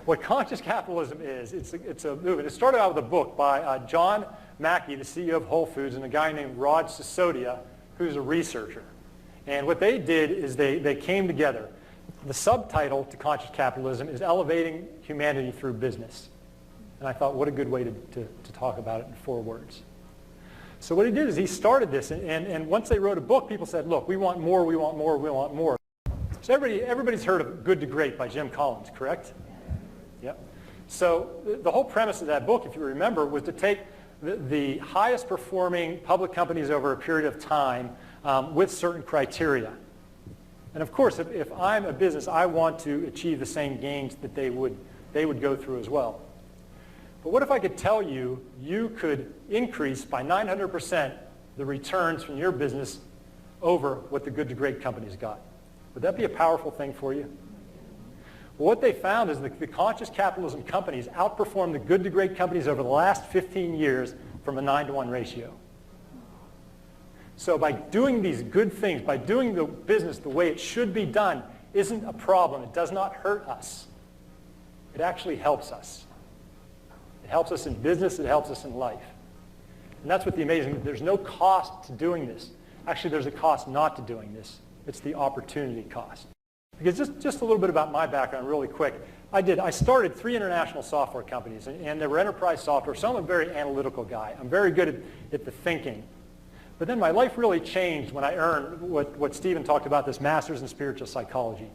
what conscious capitalism is, it's a movement. It started out with a book by John Mackey, the CEO of Whole Foods, and a guy named Raj Sisodia, who's a researcher. And what they did is they came together. The subtitle to conscious capitalism is Elevating Humanity Through Business. And I thought, what a good way to talk about it in 4 words. So what he did is he started this, and once they wrote a book, people said, look, we want more, we want more, we want more. So everybody's heard of Good to Great by Jim Collins, correct? Yep. So the whole premise of that book, if you remember, was to take the highest performing public companies over a period of time with certain criteria. And of course, if I'm a business, I want to achieve the same gains that they would go through as well. But what if I could tell you, you could increase by 900% the returns from your business over what the Good to Great companies got? Would that be a powerful thing for you? Well, what they found is that the conscious capitalism companies outperformed the Good to Great companies over the last 15 years from a 9-to-1 ratio. So by doing these good things, by doing the business the way it should be done, isn't a problem. It does not hurt us. It actually helps us. It helps us in business. It helps us in life. And that's what the amazing, there's no cost to doing this. Actually, there's a cost not to doing this. It's the opportunity cost. Because just a little bit about my background really quick. I started 3 international software companies, and they were enterprise software, so I'm a very analytical guy. I'm very good at the thinking. But then my life really changed when I earned what Stephen talked about, this master's in spiritual psychology.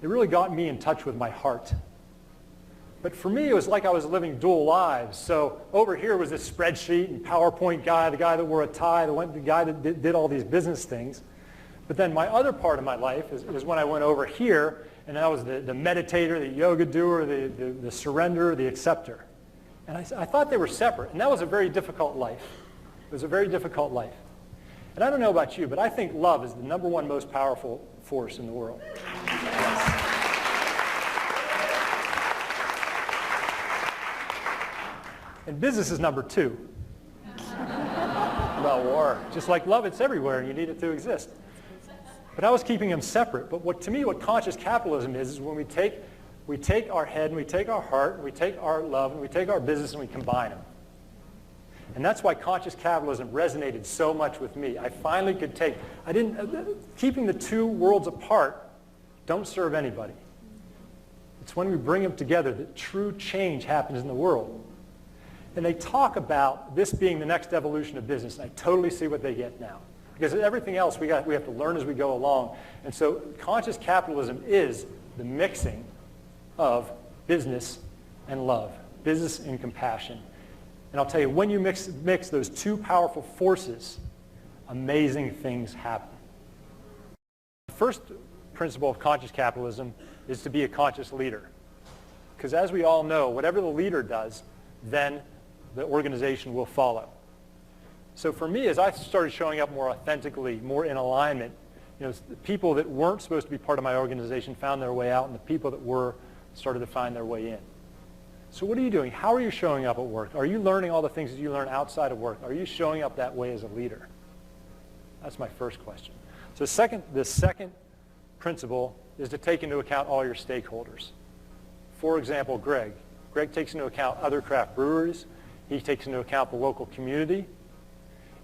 It really got me in touch with my heart. But for me, it was like I was living dual lives. So over here was this spreadsheet and PowerPoint guy, the guy that wore a tie, the guy that did all these business things. But then my other part of my life is when I went over here, and that was the meditator, the yoga doer, the surrenderer, the acceptor. And I thought they were separate, and that was a very difficult life. It was a very difficult life. And I don't know about you, but I think love is the #1 most powerful force in the world. Yes. And business is #2. About war. Just like love, it's everywhere, and you need it to exist. But I was keeping them separate. But to me, what conscious capitalism is when we take our head, and we take our heart, and we take our love, and we take our business, and we combine them. And that's why conscious capitalism resonated so much with me. I finally could keeping the 2 worlds apart don't serve anybody. It's when we bring them together that true change happens in the world. And they talk about this being the next evolution of business, and I totally see what they get now. Because everything else we have to learn as we go along. And so conscious capitalism is the mixing of business and love, business and compassion. And I'll tell you, when you mix those 2 powerful forces, amazing things happen. The first principle of conscious capitalism is to be a conscious leader. Because as we all know, whatever the leader does, then the organization will follow. So for me, as I started showing up more authentically, more in alignment, the people that weren't supposed to be part of my organization found their way out, and the people that were started to find their way in. So what are you doing? How are you showing up at work? Are you learning all the things that you learn outside of work? Are you showing up that way as a leader? That's my first question. So the second principle is to take into account all your stakeholders. For example, Greg. Greg takes into account other craft breweries. He takes into account the local community.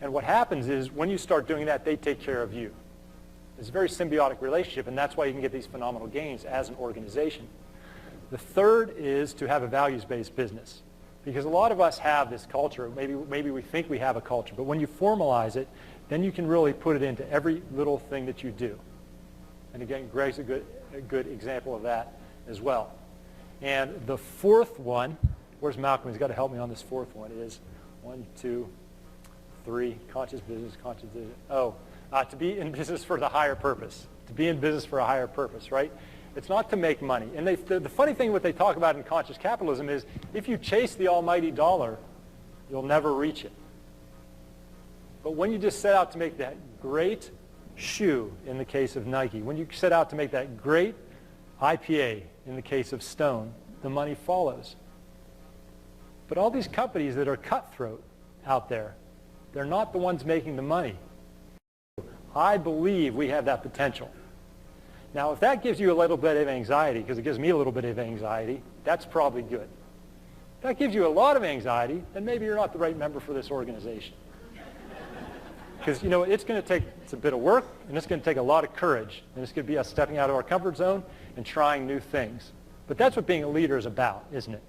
And what happens is when you start doing that, they take care of you. It's a very symbiotic relationship, and that's why you can get these phenomenal gains as an organization. The third is to have a values-based business. Because a lot of us have this culture. Maybe we think we have a culture, but when you formalize it, then you can really put it into every little thing that you do. And again, Greg's a good example of that as well. And the fourth one, where's Malcolm? He's got to help me on this fourth one, is 1, 2, 3, conscious business, to be in business for the higher purpose. To be in business for a higher purpose, right? It's not to make money. And the funny thing what they talk about in conscious capitalism is if you chase the almighty dollar, you'll never reach it. But when you just set out to make that great shoe in the case of Nike, when you set out to make that great IPA in the case of Stone, the money follows. But all these companies that are cutthroat out there, they're not the ones making the money. I believe we have that potential. Now, if that gives you a little bit of anxiety, because it gives me a little bit of anxiety, that's probably good. If that gives you a lot of anxiety, then maybe you're not the right member for this organization. Because, you know, it's a bit of work, and it's going to take a lot of courage, and it's going to be us stepping out of our comfort zone and trying new things. But that's what being a leader is about, isn't it?